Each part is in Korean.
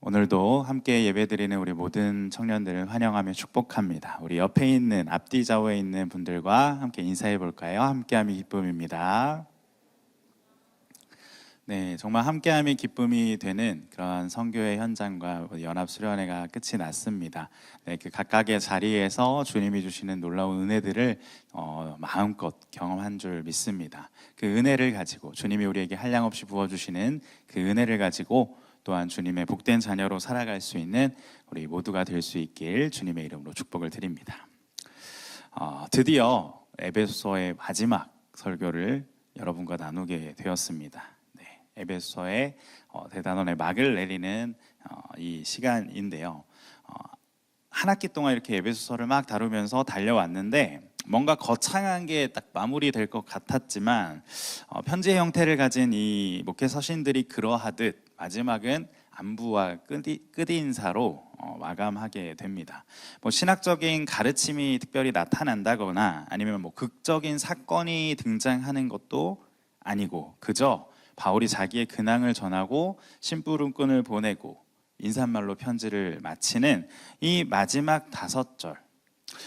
오늘도 함께 예배드리는 우리 모든 청년들을 환영하며 축복합니다. 우리 옆에 있는 앞뒤 좌우에 있는 분들과 함께 인사해 볼까요? 함께함이 기쁨입니다. 네, 정말 함께함이 기쁨이 되는 그런 선교의 현장과 연합 수련회가 끝이 났습니다. 네, 그 각각의 자리에서 주님이 주시는 놀라운 은혜들을 마음껏 경험한 줄 믿습니다. 그 은혜를 가지고 주님이 우리에게 한량없이 부어주시는 그 은혜를 가지고 또한 주님의 복된 자녀로 살아갈 수 있는 우리 모두가 될 수 있길 주님의 이름으로 축복을 드립니다. 드디어 에베소서의 마지막 설교를 여러분과 나누게 되었습니다. 네, 에베소서의 대단원의 막을 내리는 이 시간인데요. 한 학기 동안 이렇게 에베소서를 막 다루면서 달려왔는데 뭔가 거창한 게 딱 마무리될 것 같았지만 편지의 형태를 가진 이 목회 서신들이 그러하듯 마지막은 안부와 끝인사로 마감하게 됩니다. 신학적인 가르침이 특별히 나타난다거나 아니면 극적인 사건이 등장하는 것도 아니고 그저 바울이 자기의 근황을 전하고 심부름꾼을 보내고 인사말로 편지를 마치는 이 마지막 5절,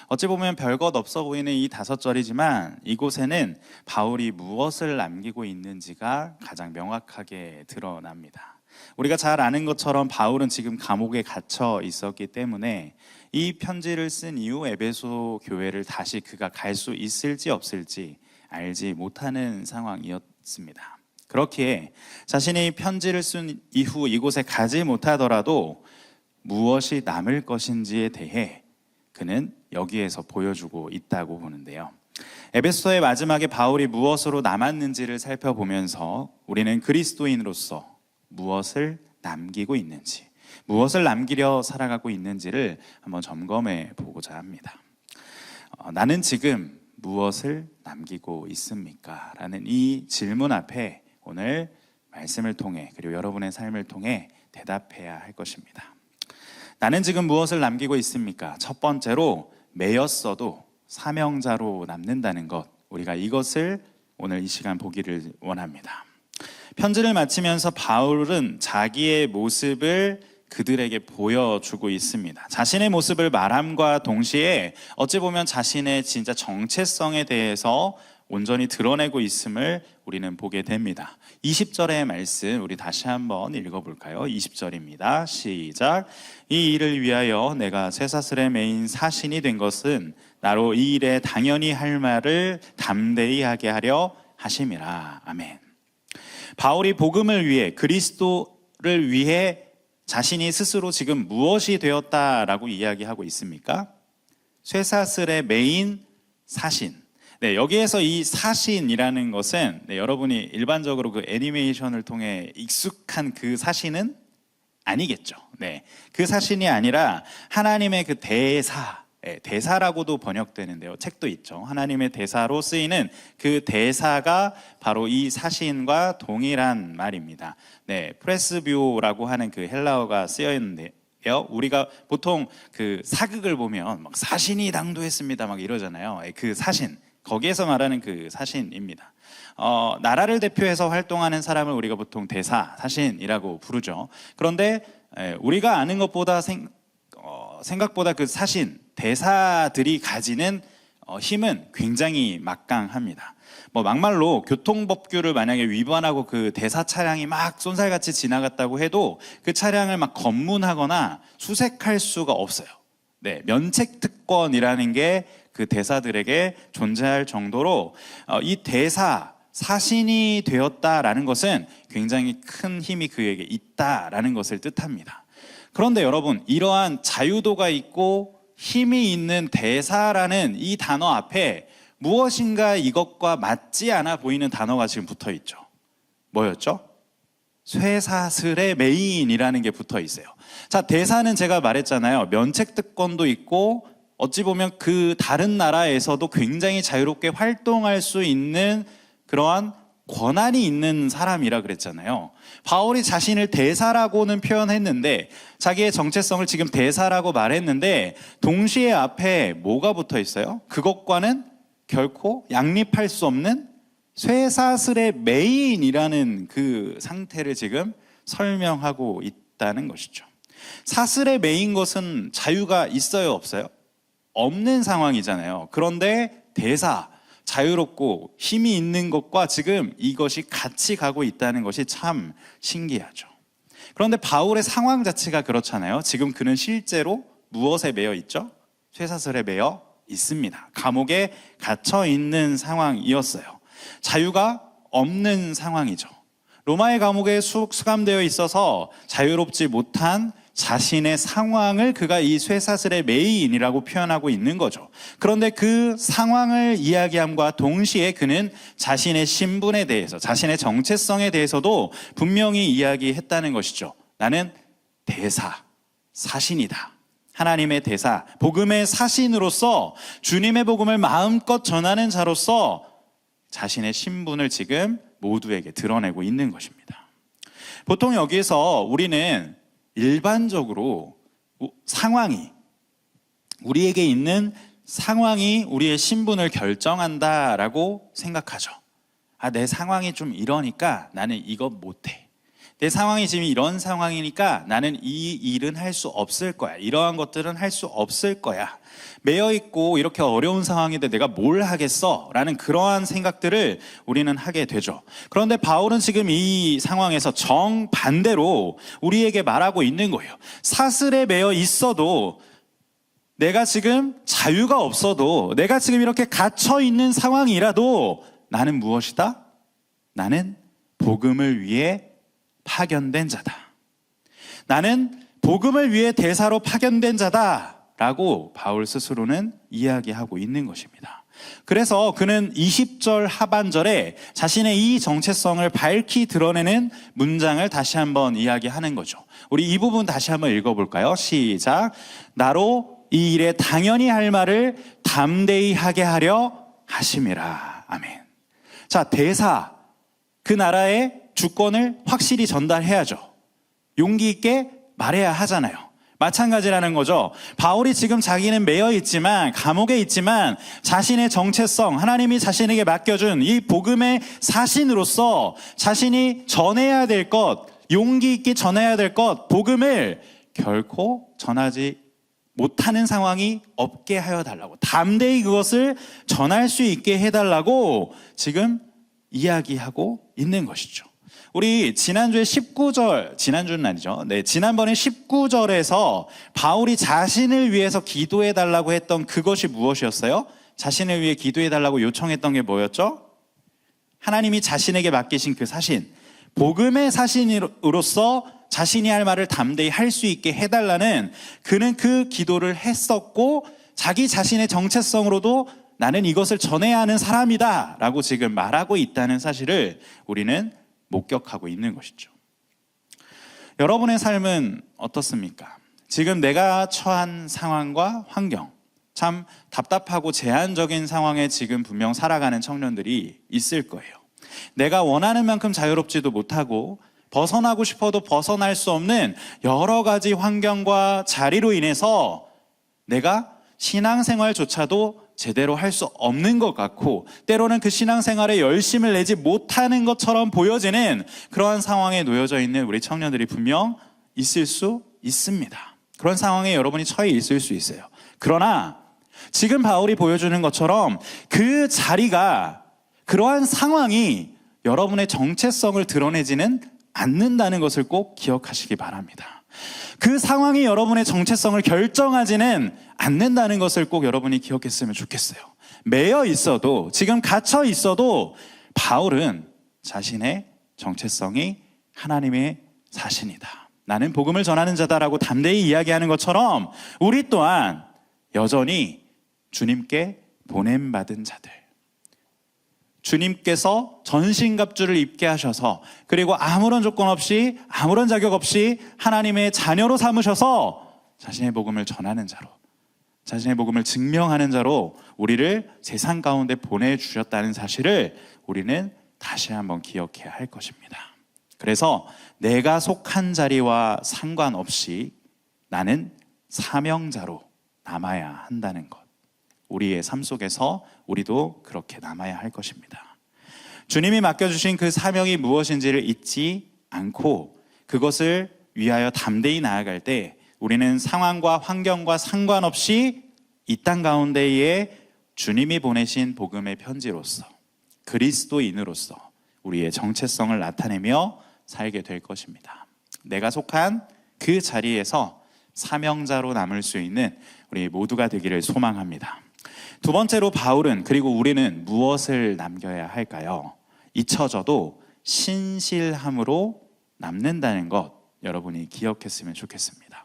어찌 보면 별것 없어 보이는 이 5절이지만 이곳에는 바울이 무엇을 남기고 있는지가 가장 명확하게 드러납니다. 우리가 잘 아는 것처럼 바울은 지금 감옥에 갇혀 있었기 때문에 이 편지를 쓴 이후 에베소 교회를 다시 그가 갈 수 있을지 없을지 알지 못하는 상황이었습니다. 그렇기에 자신이 편지를 쓴 이후 이곳에 가지 못하더라도 무엇이 남을 것인지에 대해 그는 여기에서 보여주고 있다고 보는데요. 에베소서의 마지막에 바울이 무엇으로 남았는지를 살펴보면서 우리는 그리스도인으로서 무엇을 남기고 있는지, 무엇을 남기려 살아가고 있는지를 한번 점검해 보고자 합니다. 나는 지금 무엇을 남기고 있습니까? 라는 이 질문 앞에 오늘 말씀을 통해 그리고 여러분의 삶을 통해 대답해야 할 것입니다. 나는 지금 무엇을 남기고 있습니까? 첫 번째로 매였어도 사명자로 남는다는 것, 우리가 이것을 오늘 이 시간 보기를 원합니다. 편지를 마치면서 바울은 자기의 모습을 그들에게 보여주고 있습니다. 자신의 모습을 말함과 동시에 어찌 보면 자신의 진짜 정체성에 대해서 온전히 드러내고 있음을 우리는 보게 됩니다. 20절의 말씀 우리 다시 한번 읽어볼까요? 20절입니다. 시작. 이 일을 위하여 내가 쇠사슬에 매인 사신이 된 것은 나로 이 일에 당연히 할 말을 담대히 하게 하려 하심이라. 아멘. 바울이 복음을 위해 그리스도를 위해 자신이 스스로 지금 무엇이 되었다라고 이야기하고 있습니까? 쇠사슬에 매인 사신. 네, 여기에서 이 사신이라는 것은 여러분이 일반적으로 그 애니메이션을 통해 익숙한 그 사신은 아니겠죠. 네, 그 사신이 아니라 하나님의 그 대사, 대사라고도 번역되는데요. 책도 있죠. 하나님의 대사로 쓰이는 그 대사가 바로 이 사신과 동일한 말입니다. 네, 프레스뷰라고 하는 그 헬라어가 쓰여 있는데 우리가 보통 그 사극을 보면 막 사신이 당도했습니다 막 이러잖아요. 그 사신, 거기에서 말하는 그 사신입니다. 나라를 대표해서 활동하는 사람을 우리가 보통 대사, 사신이라고 부르죠. 그런데 우리가 아는 것보다 생각보다 그 사신, 대사들이 가지는 힘은 굉장히 막강합니다. 막말로 교통법규를 만약에 위반하고 그 대사 차량이 막 쏜살같이 지나갔다고 해도 그 차량을 막 검문하거나 수색할 수가 없어요. 네, 면책특권이라는 게 그 대사들에게 존재할 정도로 이 대사, 사신이 되었다라는 것은 굉장히 큰 힘이 그에게 있다라는 것을 뜻합니다. 그런데 여러분, 이러한 자유도가 있고 힘이 있는 대사라는 이 단어 앞에 무엇인가 이것과 맞지 않아 보이는 단어가 지금 붙어 있죠. 뭐였죠? 쇠사슬의 매인이라는 게 붙어 있어요. 자, 대사는 제가 말했잖아요. 면책특권도 있고 어찌 보면 그 다른 나라에서도 굉장히 자유롭게 활동할 수 있는 그러한 권한이 있는 사람이라 그랬잖아요. 바울이 자신을 대사라고는 표현했는데 자기의 정체성을 지금 대사라고 말했는데 동시에 앞에 뭐가 붙어 있어요? 그것과는 결코 양립할 수 없는 쇠사슬의 매인이라는 그 상태를 지금 설명하고 있다는 것이죠. 사슬에 매인 것은 자유가 있어요, 없어요? 없는 상황이잖아요. 그런데 대사, 자유롭고 힘이 있는 것과 지금 이것이 같이 가고 있다는 것이 참 신기하죠. 그런데 바울의 상황 자체가 그렇잖아요. 지금 그는 실제로 무엇에 매여 있죠? 쇠사슬에 매여 있습니다. 감옥에 갇혀 있는 상황이었어요. 자유가 없는 상황이죠. 로마의 감옥에 수감되어 있어서 자유롭지 못한 자신의 상황을 그가 이 쇠사슬의 매인이라고 표현하고 있는 거죠. 그런데 그 상황을 이야기함과 동시에 그는 자신의 신분에 대해서, 자신의 정체성에 대해서도 분명히 이야기했다는 것이죠. 나는 대사, 사신이다. 하나님의 대사, 복음의 사신으로서 주님의 복음을 마음껏 전하는 자로서 자신의 신분을 지금 모두에게 드러내고 있는 것입니다. 보통 여기에서 우리는 일반적으로 상황이, 우리에게 있는 상황이 우리의 신분을 결정한다라고 생각하죠. 내 상황이 좀 이러니까 나는 이거 못해. 내 상황이 지금 이런 상황이니까 나는 이 일은 할 수 없을 거야. 이러한 것들은 할 수 없을 거야. 매여있고 이렇게 어려운 상황인데 내가 뭘 하겠어? 라는 그러한 생각들을 우리는 하게 되죠. 그런데 바울은 지금 이 상황에서 정반대로 우리에게 말하고 있는 거예요. 사슬에 매여 있어도, 내가 지금 자유가 없어도, 내가 지금 이렇게 갇혀 있는 상황이라도 나는 무엇이다? 나는 복음을 위해 파견된 자다. 나는 복음을 위해 대사로 파견된 자다 라고 바울 스스로는 이야기하고 있는 것입니다. 그래서 그는 20절 하반절에 자신의 이 정체성을 밝히 드러내는 문장을 다시 한번 이야기하는 거죠. 우리 이 부분 다시 한번 읽어볼까요? 시작. 나로 이 일에 당연히 할 말을 담대히 하게 하려 하심이라. 아멘. 자, 대사, 그 나라의 주권을 확실히 전달해야죠. 용기 있게 말해야 하잖아요. 마찬가지라는 거죠. 바울이 지금 자기는 매여 있지만, 감옥에 있지만 자신의 정체성, 하나님이 자신에게 맡겨준 이 복음의 사신으로서 자신이 전해야 될 것, 용기 있게 전해야 될 것, 복음을 결코 전하지 못하는 상황이 없게 하여 달라고, 담대히 그것을 전할 수 있게 해달라고 지금 이야기하고 있는 것이죠. 우리 지난번에 19절에서 바울이 자신을 위해서 기도해 달라고 했던 그것이 무엇이었어요? 자신을 위해 기도해 달라고 요청했던 게 뭐였죠? 하나님이 자신에게 맡기신 그 사신, 복음의 사신으로서 자신이 할 말을 담대히 할 수 있게 해달라는, 그는 그 기도를 했었고 자기 자신의 정체성으로도 나는 이것을 전해야 하는 사람이다 라고 지금 말하고 있다는 사실을 우리는 목격하고 있는 것이죠. 여러분의 삶은 어떻습니까? 지금 내가 처한 상황과 환경, 참 답답하고 제한적인 상황에 지금 분명 살아가는 청년들이 있을 거예요. 내가 원하는 만큼 자유롭지도 못하고 벗어나고 싶어도 벗어날 수 없는 여러 가지 환경과 자리로 인해서 내가 신앙생활조차도 제대로 할 수 없는 것 같고, 때로는 그 신앙생활에 열심을 내지 못하는 것처럼 보여지는 그러한 상황에 놓여져 있는 우리 청년들이 분명 있을 수 있습니다. 그런 상황에 여러분이 처해 있을 수 있어요. 그러나 지금 바울이 보여주는 것처럼 그 자리가, 그러한 상황이 여러분의 정체성을 드러내지는 않는다는 것을 꼭 기억하시기 바랍니다. 그 상황이 여러분의 정체성을 결정하지는 않는다는 것을 꼭 여러분이 기억했으면 좋겠어요. 매여 있어도, 지금 갇혀 있어도 바울은 자신의 정체성이 하나님의 사신이다, 나는 복음을 전하는 자다라고 담대히 이야기하는 것처럼 우리 또한 여전히 주님께 보냄받은 자들, 주님께서 전신갑주를 입게 하셔서, 그리고 아무런 조건 없이, 아무런 자격 없이 하나님의 자녀로 삼으셔서 자신의 복음을 전하는 자로, 자신의 복음을 증명하는 자로 우리를 세상 가운데 보내주셨다는 사실을 우리는 다시 한번 기억해야 할 것입니다. 그래서 내가 속한 자리와 상관없이 나는 사명자로 남아야 한다는 것, 우리의 삶 속에서 우리도 그렇게 남아야 할 것입니다. 주님이 맡겨주신 그 사명이 무엇인지를 잊지 않고 그것을 위하여 담대히 나아갈 때 우리는 상황과 환경과 상관없이 이 땅 가운데에 주님이 보내신 복음의 편지로서 그리스도인으로서 우리의 정체성을 나타내며 살게 될 것입니다. 내가 속한 그 자리에서 사명자로 남을 수 있는 우리 모두가 되기를 소망합니다. 두 번째로 바울은 그리고 우리는 무엇을 남겨야 할까요? 잊혀져도 신실함으로 남는다는 것 여러분이 기억했으면 좋겠습니다.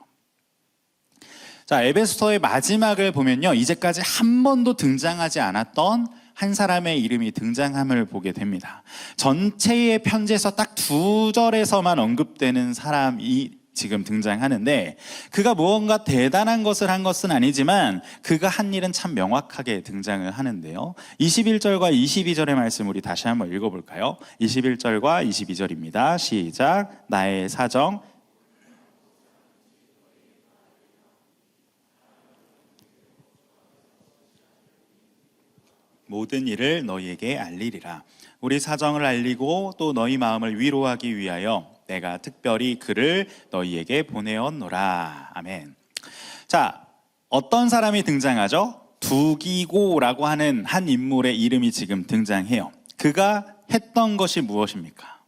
자, 에베소서의 마지막을 보면요, 이제까지 한 번도 등장하지 않았던 한 사람의 이름이 등장함을 보게 됩니다. 전체의 편지에서 딱 2절에서만 언급되는 사람이 지금 등장하는데, 그가 무언가 대단한 것을 한 것은 아니지만 그가 한 일은 참 명확하게 등장을 하는데요. 21절과 22절의 말씀 우리 다시 한번 읽어볼까요? 21절과 22절입니다. 시작. 나의 사정 모든 일을 너희에게 알리리라. 우리 사정을 알리고 또 너희 마음을 위로하기 위하여 내가 특별히 그를 너희에게 보내었노라. 아멘. 자, 어떤 사람이 등장하죠? 두기고라고 하는 한 인물의 이름이 지금 등장해요. 그가 했던 것이 무엇입니까?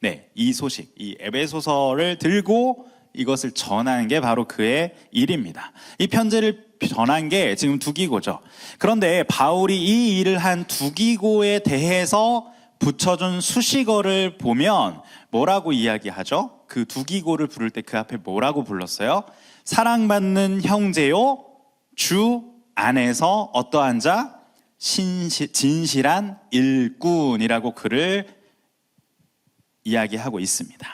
네, 이 소식, 이 에베소서를 들고 이것을 전하는 게 바로 그의 일입니다. 이 편지를 전한 게 지금 두기고죠. 그런데 바울이 이 일을 한 두기고에 대해서 붙여준 수식어를 보면 뭐라고 이야기하죠? 그 두기고를 부를 때 그 앞에 뭐라고 불렀어요? 사랑받는 형제요, 주 안에서 어떠한 자? 진실한 일꾼이라고 그를 이야기하고 있습니다.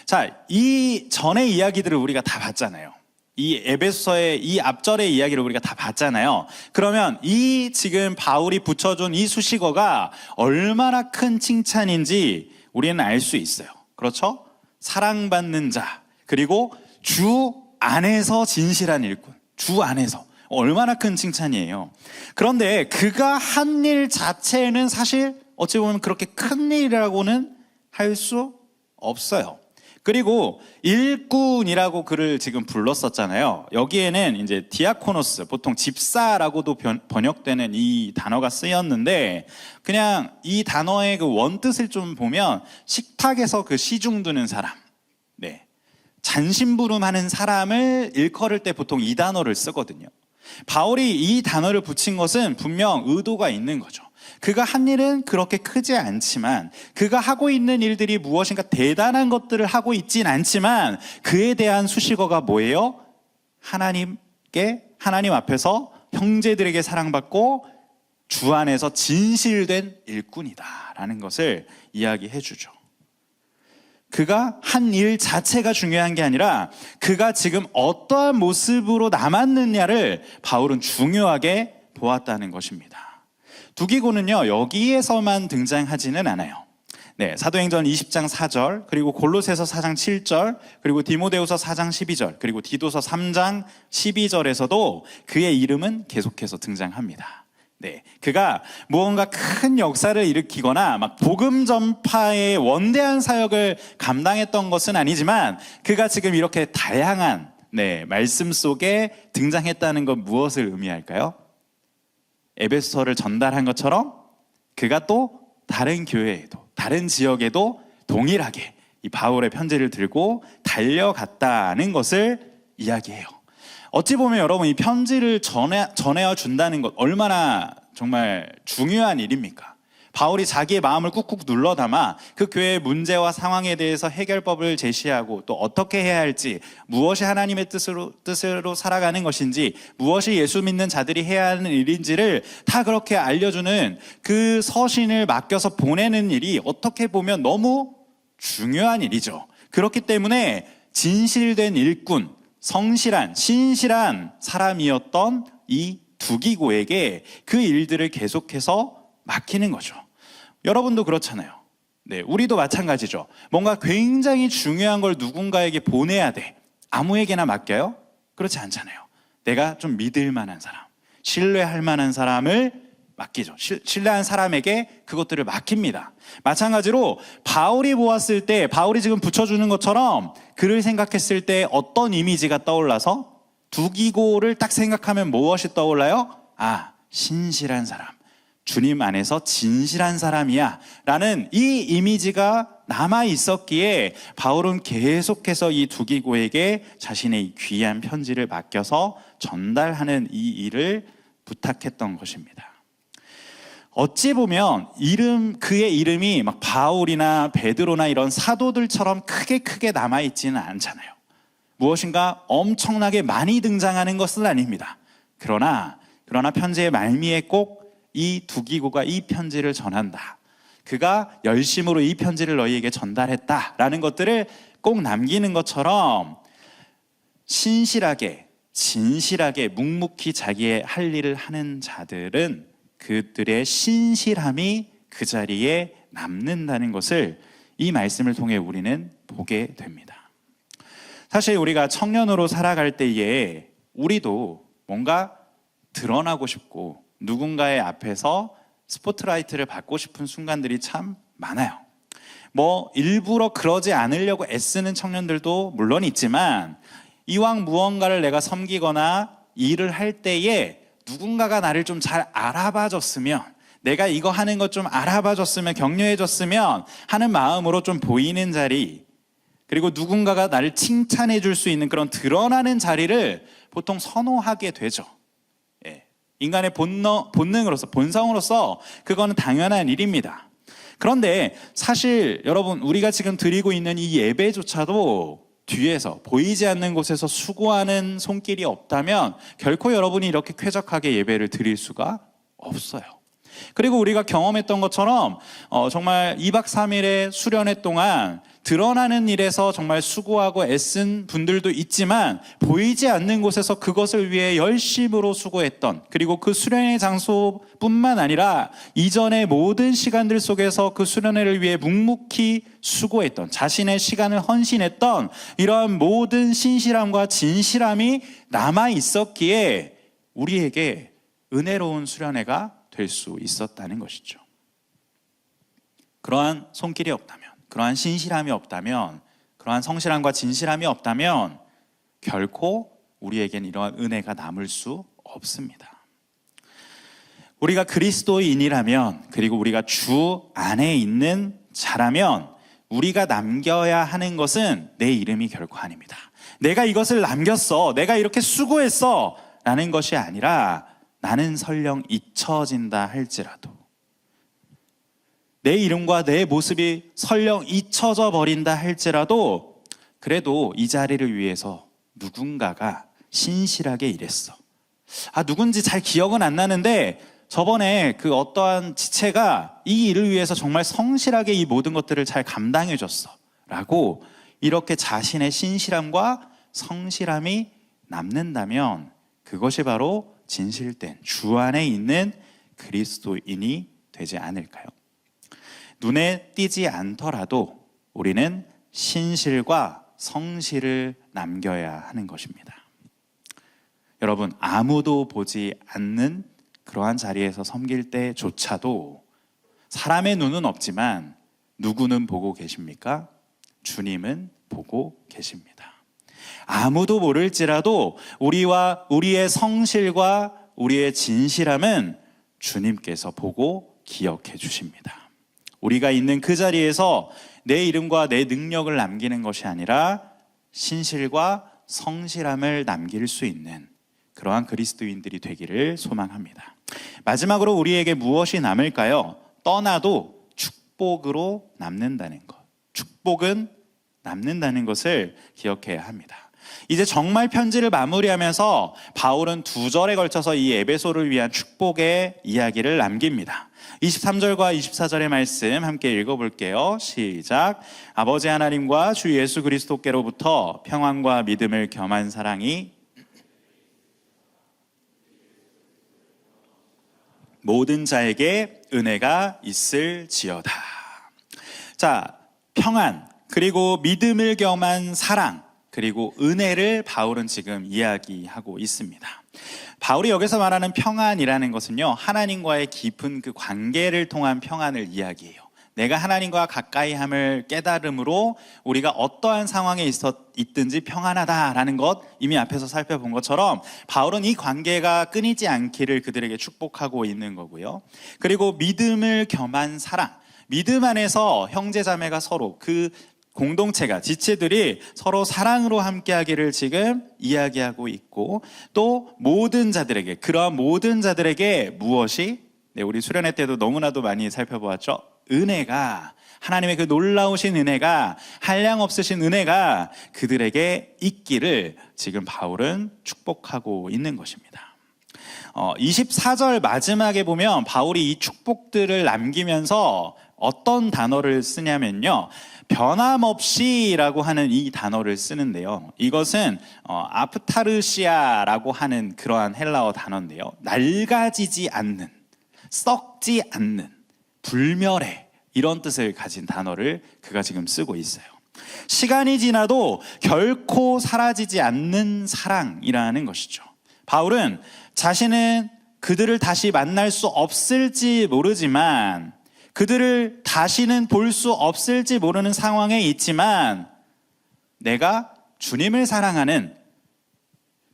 자, 이 전의 이야기들을 우리가 다 봤잖아요. 이 에베소서의 이 앞절의 이야기를 우리가 다 봤잖아요. 그러면 이 지금 바울이 붙여준 이 수식어가 얼마나 큰 칭찬인지 우리는 알 수 있어요. 그렇죠? 사랑받는 자, 그리고 주 안에서 진실한 일꾼, 주 안에서 얼마나 큰 칭찬이에요. 그런데 그가 한 일 자체는 사실 어찌 보면 그렇게 큰 일이라고는 할 수 없어요. 그리고 일꾼이라고 그를 지금 불렀었잖아요. 여기에는 이제 디아코노스, 보통 집사라고도 번역되는 이 단어가 쓰였는데, 그냥 이 단어의 그 원뜻을 좀 보면 식탁에서 그 시중 두는 사람, 네, 잔심부름하는 사람을 일컬을 때 보통 이 단어를 쓰거든요. 바울이 이 단어를 붙인 것은 분명 의도가 있는 거죠. 그가 한 일은 그렇게 크지 않지만, 그가 하고 있는 일들이 무엇인가 대단한 것들을 하고 있진 않지만, 그에 대한 수식어가 뭐예요? 하나님 앞에서 형제들에게 사랑받고 주 안에서 진실된 일꾼이다 라는 것을 이야기해 주죠. 그가 한 일 자체가 중요한 게 아니라 그가 지금 어떠한 모습으로 남았느냐를 바울은 중요하게 보았다는 것입니다. 두기고는요, 여기에서만 등장하지는 않아요. 네, 사도행전 20장 4절, 그리고 골로새서 4장 7절, 그리고 디모데후서 4장 12절, 그리고 디도서 3장 12절에서도 그의 이름은 계속해서 등장합니다. 네, 그가 무언가 큰 역사를 일으키거나 막 복음 전파의 원대한 사역을 감당했던 것은 아니지만, 그가 지금 이렇게 다양한 말씀 속에 등장했다는 건 무엇을 의미할까요? 에베소서를 전달한 것처럼 그가 또 다른 교회에도, 다른 지역에도 동일하게 이 바울의 편지를 들고 달려갔다는 것을 이야기해요. 어찌 보면 여러분, 이 편지를 전해어 준다는 것 얼마나 정말 중요한 일입니까? 바울이 자기의 마음을 꾹꾹 눌러 담아 그 교회의 문제와 상황에 대해서 해결법을 제시하고, 또 어떻게 해야 할지, 무엇이 하나님의 뜻으로 살아가는 것인지, 무엇이 예수 믿는 자들이 해야 하는 일인지를 다 그렇게 알려주는 그 서신을 맡겨서 보내는 일이 어떻게 보면 너무 중요한 일이죠. 그렇기 때문에 진실된 일꾼, 성실한, 신실한 사람이었던 이 두기고에게 그 일들을 계속해서 맡기는 거죠. 여러분도 그렇잖아요. 네, 우리도 마찬가지죠. 뭔가 굉장히 중요한 걸 누군가에게 보내야 돼. 아무에게나 맡겨요? 그렇지 않잖아요. 내가 좀 믿을 만한 사람, 신뢰할 만한 사람을 맡기죠. 신뢰한 사람에게 그것들을 맡깁니다. 마찬가지로 바울이 보았을 때, 바울이 지금 붙여주는 것처럼 그를 생각했을 때 어떤 이미지가 떠올라서 두기고를 딱 생각하면 무엇이 떠올라요? 신실한 사람, 주님 안에서 진실한 사람이야 라는 이 이미지가 남아 있었기에 바울은 계속해서 이 두기고에게 자신의 귀한 편지를 맡겨서 전달하는 이 일을 부탁했던 것입니다. 어찌 보면 그의 이름이 막 바울이나 베드로나 이런 사도들처럼 크게 남아있지는 않잖아요. 무엇인가 엄청나게 많이 등장하는 것은 아닙니다. 그러나 편지의 말미에 꼭 이 두기고가 이 편지를 전한다, 그가 열심으로 이 편지를 너희에게 전달했다라는 것들을 꼭 남기는 것처럼 신실하게 진실하게 묵묵히 자기의 할 일을 하는 자들은 그들의 신실함이 그 자리에 남는다는 것을 이 말씀을 통해 우리는 보게 됩니다. 사실 우리가 청년으로 살아갈 때에 우리도 뭔가 드러나고 싶고 누군가의 앞에서 스포트라이트를 받고 싶은 순간들이 참 많아요. 일부러 그러지 않으려고 애쓰는 청년들도 물론 있지만, 이왕 무언가를 내가 섬기거나 일을 할 때에 누군가가 나를 좀 잘 알아봐 줬으면, 내가 이거 하는 것 좀 알아봐 줬으면, 격려해 줬으면 하는 마음으로 좀 보이는 자리, 그리고 누군가가 나를 칭찬해 줄 수 있는 그런 드러나는 자리를 보통 선호하게 되죠. 인간의 본능으로서, 본성으로서 그거는 당연한 일입니다. 그런데 사실 여러분, 우리가 지금 드리고 있는 이 예배조차도 뒤에서 보이지 않는 곳에서 수고하는 손길이 없다면 결코 여러분이 이렇게 쾌적하게 예배를 드릴 수가 없어요. 그리고 우리가 경험했던 것처럼 정말 2박 3일의 수련회 동안 드러나는 일에서 정말 수고하고 애쓴 분들도 있지만, 보이지 않는 곳에서 그것을 위해 열심으로 수고했던, 그리고 그 수련회 장소뿐만 아니라 이전의 모든 시간들 속에서 그 수련회를 위해 묵묵히 수고했던, 자신의 시간을 헌신했던 이러한 모든 신실함과 진실함이 남아 있었기에 우리에게 은혜로운 수련회가 될 수 있었다는 것이죠. 그러한 손길이 없다면, 그러한 신실함이 없다면, 그러한 성실함과 진실함이 없다면 결코 우리에겐 이러한 은혜가 남을 수 없습니다. 우리가 그리스도인이라면, 그리고 우리가 주 안에 있는 자라면 우리가 남겨야 하는 것은 내 이름이 결코 아닙니다. 내가 이것을 남겼어, 내가 이렇게 수고했어 라는 것이 아니라, 나는 설령 잊혀진다 할지라도, 내 이름과 내 모습이 설령 잊혀져 버린다 할지라도, 그래도 이 자리를 위해서 누군가가 신실하게 일했어. 누군지 잘 기억은 안 나는데 저번에 그 어떠한 지체가 이 일을 위해서 정말 성실하게 이 모든 것들을 잘 감당해 줬어 라고, 이렇게 자신의 신실함과 성실함이 남는다면 그것이 바로 진실된 주 안에 있는 그리스도인이 되지 않을까요? 눈에 띄지 않더라도 우리는 신실과 성실을 남겨야 하는 것입니다. 여러분, 아무도 보지 않는 그러한 자리에서 섬길 때조차도 사람의 눈은 없지만 누구는 보고 계십니까? 주님은 보고 계십니다. 아무도 모를지라도 우리의 성실과 우리의 진실함은 주님께서 보고 기억해 주십니다. 우리가 있는 그 자리에서 내 이름과 내 능력을 남기는 것이 아니라 신실과 성실함을 남길 수 있는 그러한 그리스도인들이 되기를 소망합니다. 마지막으로 우리에게 무엇이 남을까요? 떠나도 축복으로 남는다는 것. 축복은 남는다는 것을 기억해야 합니다. 이제 정말 편지를 마무리하면서 바울은 2절에 걸쳐서 이 에베소를 위한 축복의 이야기를 남깁니다. 23절과 24절의 말씀 함께 읽어볼게요. 시작. 아버지 하나님과 주 예수 그리스도께로부터 평안과 믿음을 겸한 사랑이 모든 자에게 은혜가 있을지어다. 자, 평안, 그리고 믿음을 겸한 사랑, 그리고 은혜를 바울은 지금 이야기하고 있습니다. 바울이 여기서 말하는 평안이라는 것은요, 하나님과의 깊은 그 관계를 통한 평안을 이야기해요. 내가 하나님과 가까이 함을 깨달음으로 우리가 어떠한 상황에 있든지 평안하다라는 것, 이미 앞에서 살펴본 것처럼 바울은 이 관계가 끊이지 않기를 그들에게 축복하고 있는 거고요. 그리고 믿음을 겸한 사랑, 믿음 안에서 형제자매가 서로 그 공동체가, 지체들이 서로 사랑으로 함께하기를 지금 이야기하고 있고, 또 모든 자들에게, 그러한 모든 자들에게 무엇이, 우리 수련회 때도 너무나도 많이 살펴보았죠. 은혜가, 하나님의 그 놀라우신 은혜가, 한량없으신 은혜가 그들에게 있기를 지금 바울은 축복하고 있는 것입니다. 24절 마지막에 보면 바울이 이 축복들을 남기면서 어떤 단어를 쓰냐면요, 변함없이라고 하는 이 단어를 쓰는데요, 이것은 아프타르시아라고 하는 그러한 헬라어 단어인데요, 낡아지지 않는, 썩지 않는, 불멸해, 이런 뜻을 가진 단어를 그가 지금 쓰고 있어요. 시간이 지나도 결코 사라지지 않는 사랑이라는 것이죠. 바울은 자신은 그들을 다시 만날 수 없을지 모르지만, 그들을 다시는 볼 수 없을지 모르는 상황에 있지만, 내가 주님을 사랑하는,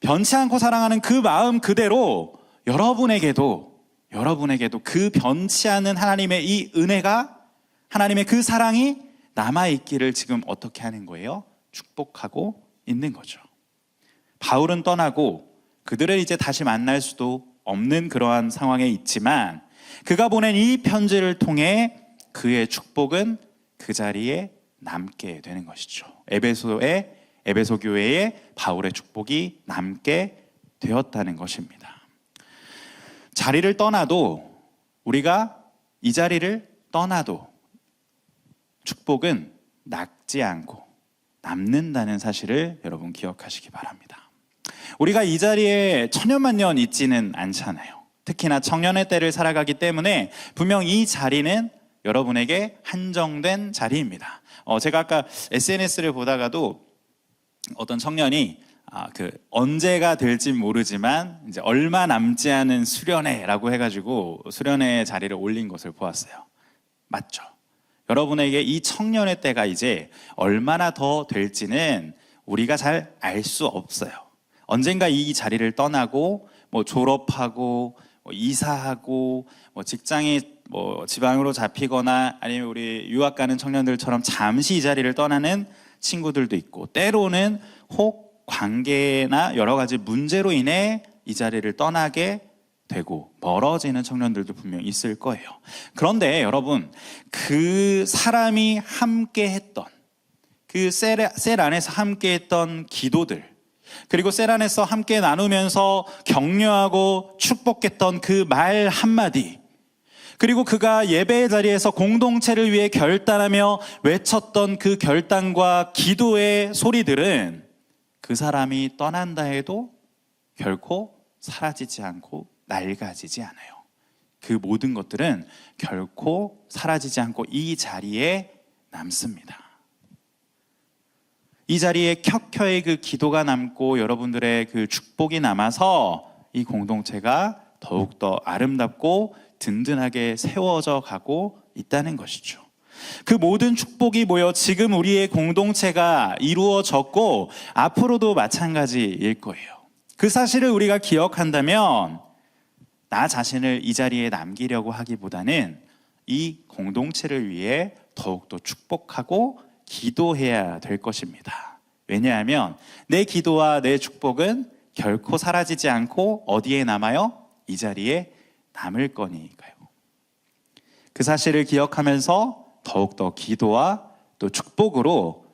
변치 않고 사랑하는 그 마음 그대로 여러분에게도 그 변치 않는 하나님의 이 은혜가, 하나님의 그 사랑이 남아있기를 지금 어떻게 하는 거예요? 축복하고 있는 거죠. 바울은 떠나고 그들을 이제 다시 만날 수도 없는 그러한 상황에 있지만, 그가 보낸 이 편지를 통해 그의 축복은 그 자리에 남게 되는 것이죠. 에베소 교회에 바울의 축복이 남게 되었다는 것입니다. 자리를 떠나도, 우리가 이 자리를 떠나도 축복은 낡지 않고 남는다는 사실을 여러분 기억하시기 바랍니다. 우리가 이 자리에 천년만년 있지는 않잖아요. 특히나 청년의 때를 살아가기 때문에 분명 이 자리는 여러분에게 한정된 자리입니다. 제가 아까 SNS를 보다가도 어떤 청년이 언제가 될지 모르지만 이제 얼마 남지 않은 수련회라고 해가지고 수련회 자리를 올린 것을 보았어요. 맞죠? 여러분에게 이 청년의 때가 이제 얼마나 더 될지는 우리가 잘 알 수 없어요. 언젠가 이 자리를 떠나고 졸업하고 이사하고 직장이 지방으로 잡히거나 아니면 우리 유학 가는 청년들처럼 잠시 이 자리를 떠나는 친구들도 있고, 때로는 혹 관계나 여러 가지 문제로 인해 이 자리를 떠나게 되고 멀어지는 청년들도 분명 있을 거예요. 그런데 여러분, 그 사람이 함께 했던, 그 셀 안에서 함께 했던 기도들, 그리고 셀 안에서 함께 나누면서 격려하고 축복했던 그 말 한마디, 그리고 그가 예배의 자리에서 공동체를 위해 결단하며 외쳤던 그 결단과 기도의 소리들은 그 사람이 떠난다 해도 결코 사라지지 않고 낡아지지 않아요. 그 모든 것들은 결코 사라지지 않고 이 자리에 남습니다. 이 자리에 켜켜이 그 기도가 남고 여러분들의 그 축복이 남아서 이 공동체가 더욱더 아름답고 든든하게 세워져 가고 있다는 것이죠. 그 모든 축복이 모여 지금 우리의 공동체가 이루어졌고 앞으로도 마찬가지일 거예요. 그 사실을 우리가 기억한다면 나 자신을 이 자리에 남기려고 하기보다는 이 공동체를 위해 더욱더 축복하고 기도해야 될 것입니다. 왜냐하면 내 기도와 내 축복은 결코 사라지지 않고 어디에 남아요? 이 자리에 남을 거니까요. 그 사실을 기억하면서 더욱더 기도와 또 축복으로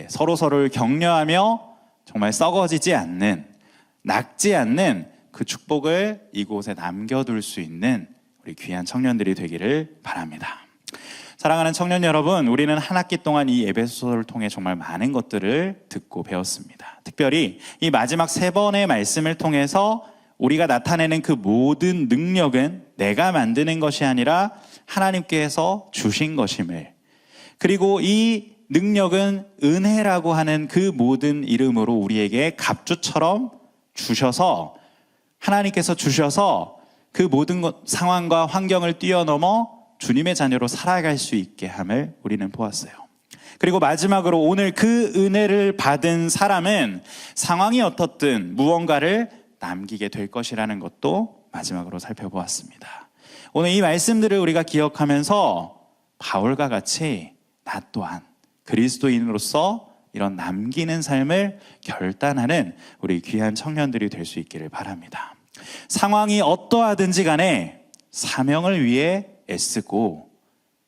서로서로를 격려하며 정말 썩어지지 않는, 낡지 않는 그 축복을 이곳에 남겨둘 수 있는 우리 귀한 청년들이 되기를 바랍니다. 사랑하는 청년 여러분, 우리는 한 학기 동안 이 에베소서를 통해 정말 많은 것들을 듣고 배웠습니다. 특별히 이 마지막 3번의 말씀을 통해서 우리가 나타내는 그 모든 능력은 내가 만드는 것이 아니라 하나님께서 주신 것임을, 그리고 이 능력은 은혜라고 하는 그 모든 이름으로 우리에게 갑주처럼 주셔서 하나님께서 주셔서 그 모든 상황과 환경을 뛰어넘어 주님의 자녀로 살아갈 수 있게 함을 우리는 보았어요. 그리고 마지막으로 오늘 그 은혜를 받은 사람은 상황이 어떻든 무언가를 남기게 될 것이라는 것도 마지막으로 살펴보았습니다. 오늘 이 말씀들을 우리가 기억하면서 바울과 같이 나 또한 그리스도인으로서 이런 남기는 삶을 결단하는 우리 귀한 청년들이 될 수 있기를 바랍니다. 상황이 어떠하든지 간에 사명을 위해 애쓰고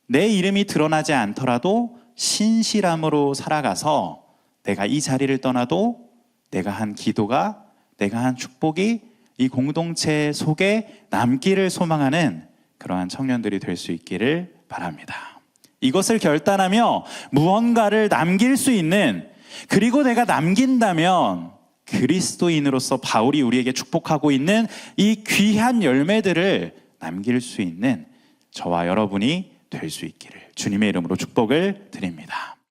내 이름이 드러나지 않더라도 신실함으로 살아가서 내가 이 자리를 떠나도 내가 한 기도가, 내가 한 축복이 이 공동체 속에 남기를 소망하는 그러한 청년들이 될 수 있기를 바랍니다. 이것을 결단하며 무언가를 남길 수 있는, 그리고 내가 남긴다면 그리스도인으로서 바울이 우리에게 축복하고 있는 이 귀한 열매들을 남길 수 있는 저와 여러분이 될 수 있기를 주님의 이름으로 축복을 드립니다.